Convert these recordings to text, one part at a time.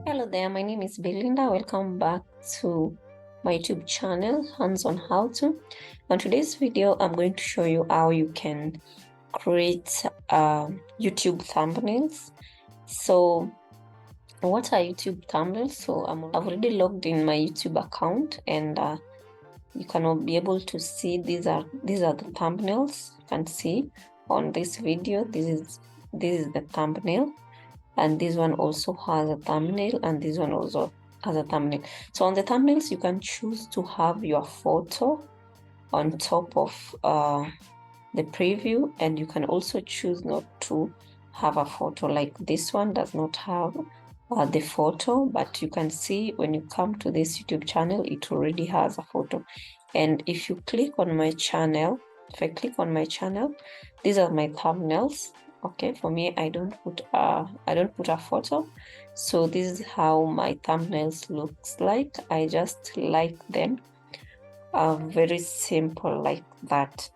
Hello there, my name is Belinda. Welcome back to my YouTube channel, Hands on How To. On today's video, I'm going to show you how you can create YouTube thumbnails. So what are YouTube thumbnails? So I've already logged in my YouTube account, and you can be able to see these are the thumbnails. You can see on this video, this is the thumbnail. And this one also has a thumbnail, and this one also has a thumbnail. So on the thumbnails, you can choose to have your photo on top of the preview, and you can also choose not to have a photo. Like this one does not have the photo, but you can see when you come to this YouTube channel, it already has a photo. And if you click on my channel, if I click on my channel, these are my thumbnails. Okay, for me, I don't put a photo, so this is how my thumbnails looks like. I just like them very simple like that.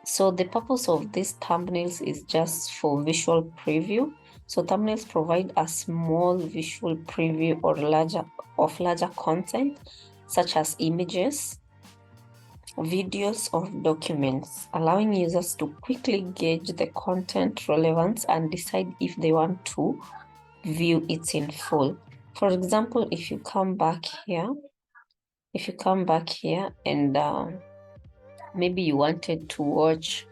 So the purpose of these thumbnails is just for visual preview. So thumbnails provide a small visual preview or larger content, such as images, videos, or documents, allowing users to quickly gauge the content relevance and decide if they want to view it in full. For example, if you come back here and maybe you wanted to watch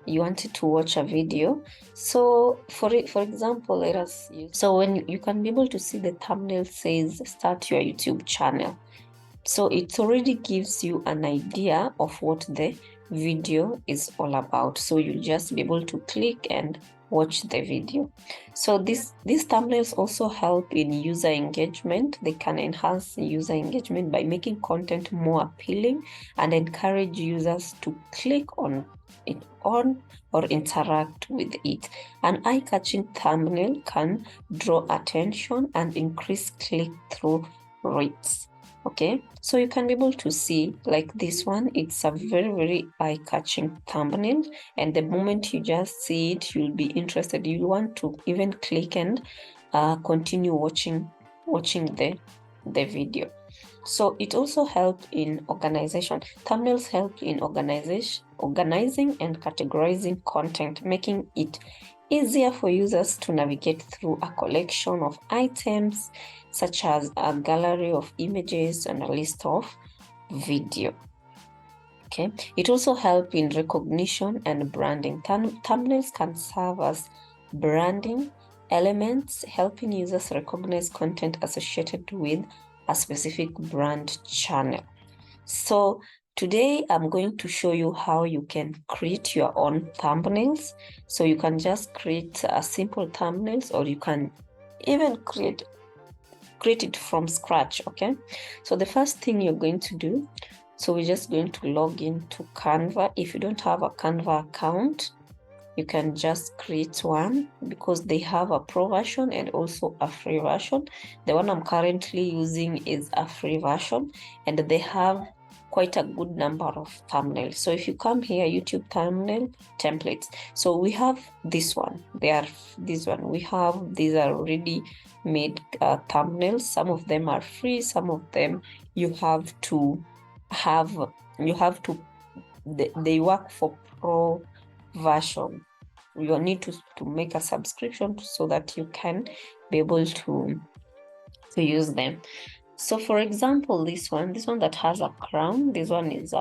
a video. So for example, let us use, so when you can be able to see the thumbnail says start your YouTube channel. So it already gives you an idea of what the video is all about. So you'll just be able to click and watch the video. So these thumbnails also help in user engagement. They can enhance user engagement by making content more appealing and encourage users to click on it or interact with it. An eye-catching thumbnail can draw attention and increase click-through rates. Okay, so you can be able to see like this one. It's a very eye-catching thumbnail, and the moment you just see it, you'll be interested. You want to even click and continue watching the video. So it also helps in organization. Thumbnails help in organizing and categorizing content, making it easier for users to navigate through a collection of items, such as a gallery of images and a list of video. Okay, it also helps in recognition and branding. Thumbnails can serve as branding elements, helping users recognize content associated with a specific brand channel. So today I'm going to show you how you can create your own thumbnails. So you can just create a simple thumbnails, or you can even create it from scratch. Okay, so the first thing you're going to do, so we're just going to log into Canva. If you don't have a Canva account, you can just create one, because they have a pro version and also a free version. The one I'm currently using is a free version, and they have quite a good number of thumbnails. So if you come here, YouTube thumbnail templates, so we have this one. These are already made thumbnails. Some of them are free, some of them you have to they work for pro version. You need to make a subscription so that you can be able to use them. So for example, this one that has a crown, this one is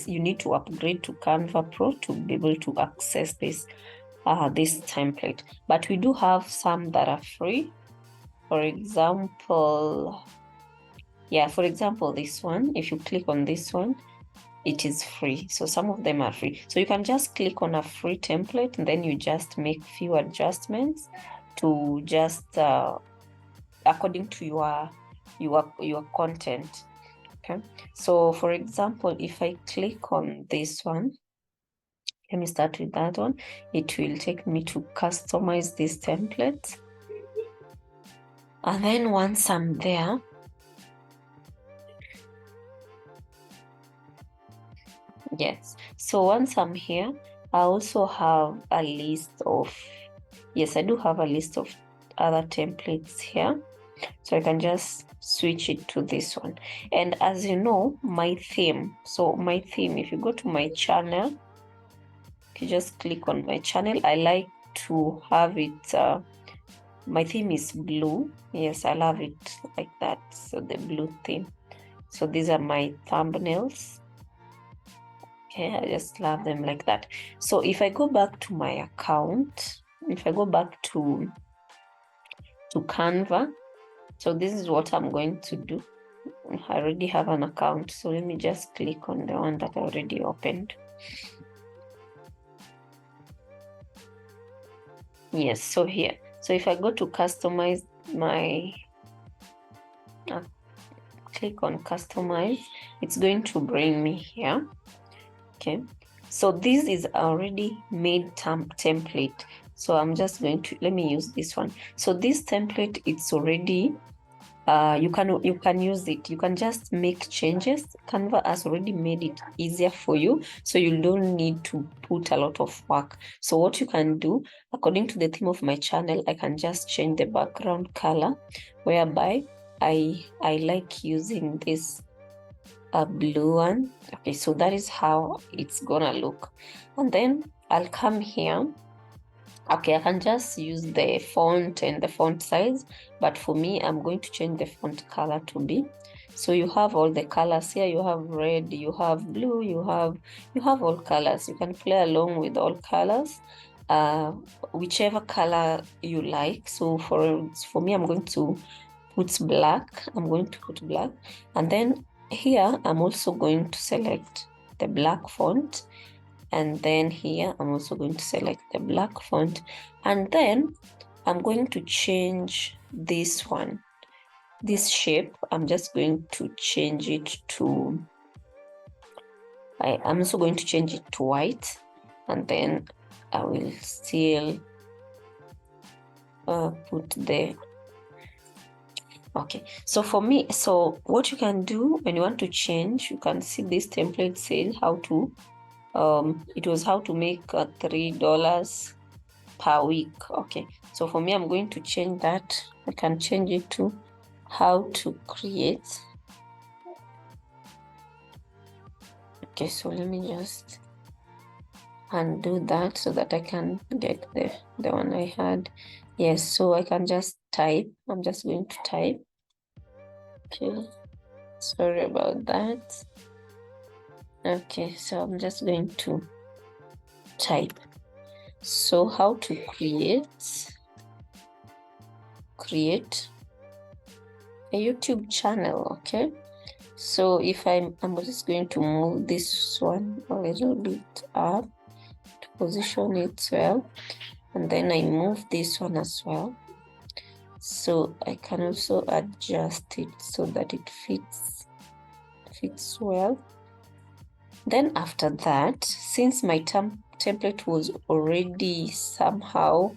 you need to upgrade to Canva Pro to be able to access this template. But we do have some that are free. For example, this one, if you click on this one, it is free. So some of them are free. So you can just click on a free template, and then you just make few adjustments to just according to your content. Okay, so for example, if I click on this one, let me start with that one. It will take me to customize this template, and then once I'm there, Yes, so once I'm here, I also have a list of, yes, I do have a list of other templates here. So I can just switch it to this one. And as you know, my theme, if you go to my channel, if you just click on my channel, I like to have it, my theme is blue. Yes, I love it like that. So the blue theme. So these are my thumbnails. Okay, I just love them like that. So if I go back to my account, if I go back to Canva, so this is what I'm going to do. I already have an account, so let me just click on the one that I already opened. Yes, so here. So if I go to customize my, click on customize, it's going to bring me here. Okay, so this is already made template. So I'm just going to, let me use this one. So this template, it's already, you can use it. You can just make changes. Canva has already made it easier for you, so you don't need to put a lot of work. So what you can do, according to the theme of my channel, I can just change the background color, whereby I like using this blue one. Okay, so that is how it's gonna look. And then I'll come here. Okay, I can just use the font and the font size, but for me, I'm going to change the font color to be. So you have all the colors here. You have red, you have blue, you have all colors. You can play along with all colors, whichever color you like. So for me, I'm going to put black. I'm going to put black, and then here I'm also going to select the black font. And then here, I'm also going to select the black font. And then I'm going to change this one. This shape, I'm just going to change it to, I'm also going to change it to white. And then I will still put the, okay. So for me, so what you can do when you want to change, you can see this template says how to, it was how to make $3 per week. Okay, so for me, I'm going to change that. I can change it to how to create. Okay, so let me just undo that so that I can get the one I had. Yes, so I can just type. I'm just going to type. Okay, sorry about that. Okay, so I'm just going to type. So how to create a YouTube channel. Okay, so if I'm just going to move this one a little bit up to position it well, and then I move this one as well, so I can also adjust it so that it fits well. Then after that, since my template was already somehow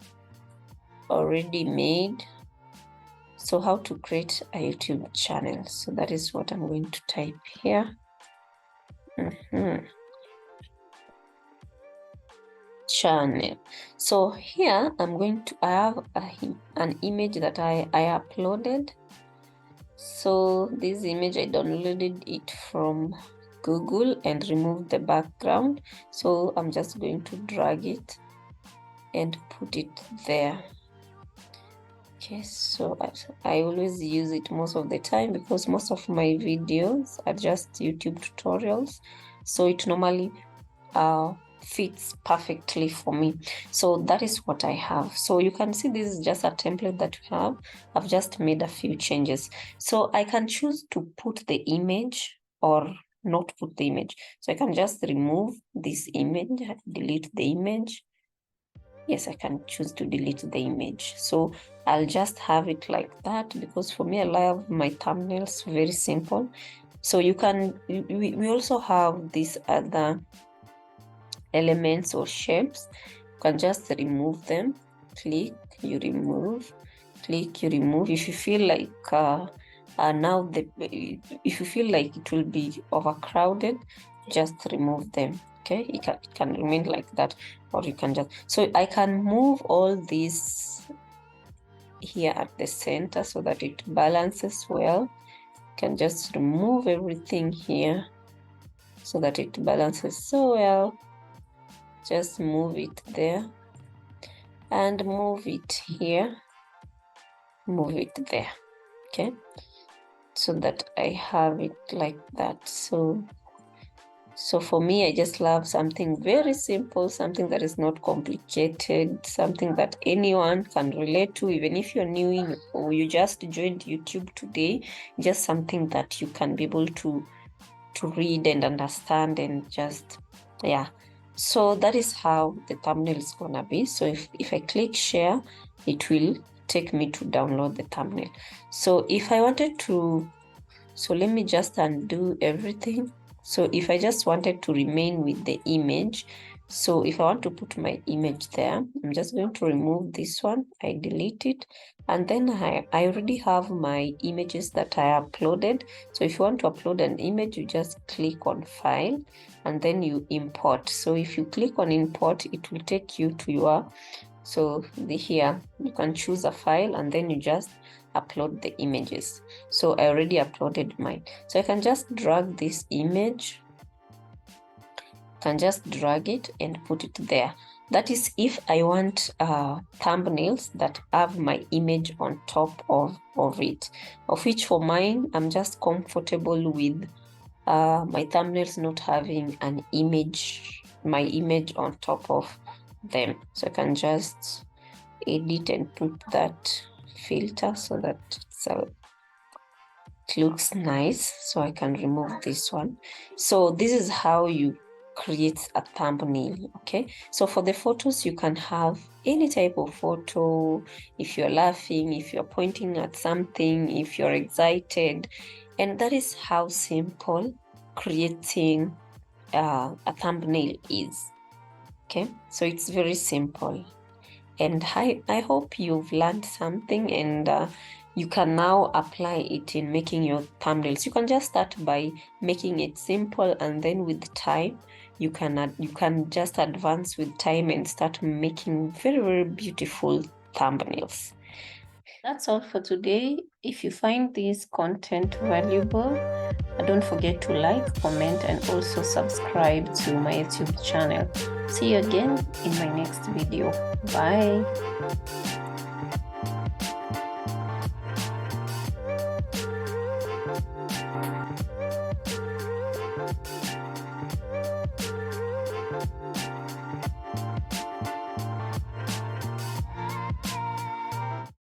already made, so how to create a YouTube channel. So that is what I'm going to type here. Channel. So here I'm going to, I have an image that I uploaded. So this image, I downloaded it from Google and removed the background. So I'm just going to drag it and put it there. Okay, so I always use it most of the time because most of my videos are just YouTube tutorials. So it normally fits perfectly for me. So that is what I have. So you can see this is just a template that we have. I've just made a few changes. So I can choose to put the image or not put the image. So I can just remove this image, delete the image. Yes, I can choose to delete the image. So I'll just have it like that because for me, I love my thumbnails very simple. So you can, we also have these other elements or shapes. You can just remove them. Click, you remove. Click, you remove. If you feel like now if you feel like it will be overcrowded, just remove them. Okay, it can remain like that, or you can just, so I can move all these here at the center so that it balances well. You can just remove everything here so that it balances so well. Just move it there and move it here, move it there. Okay, so that I have it like that. So for me, I just love something very simple, something that is not complicated, something that anyone can relate to, even if you're new in or you just joined YouTube today, just something that you can be able to read and understand and just, yeah. So that is how the thumbnail is gonna be. So if I click share, it will take me to download the thumbnail. So if I wanted to, so let me just undo everything. So if I just wanted to remain with the image, so if I want to put my image there, I'm just going to remove this one. I delete it. And then I already have my images that I uploaded. So if you want to upload an image, you just click on file and then you import. So if you click on import, it will take you to your, so here you can choose a file and then you just upload the images. So I already uploaded mine. So I can just drag this image, can just drag it and put it there. That is if I want thumbnails that have my image on top of it, of which for mine, I'm just comfortable with my thumbnails not having an image, my image on top of them. So I can just edit and put that filter so that it looks nice. So I can remove this one. So this is how you create a thumbnail. Okay, so for the photos, you can have any type of photo. If you're laughing, if you're pointing at something, if you're excited, and that is how simple creating a thumbnail is. Okay, so it's very simple. And I hope you've learned something, and you can now apply it in making your thumbnails. You can just start by making it simple, and then with time, you can just advance with time and start making very, very beautiful thumbnails. That's all for today. If you find this content valuable, don't forget to like, comment, and also subscribe to my YouTube channel. See you again in my next video. Bye.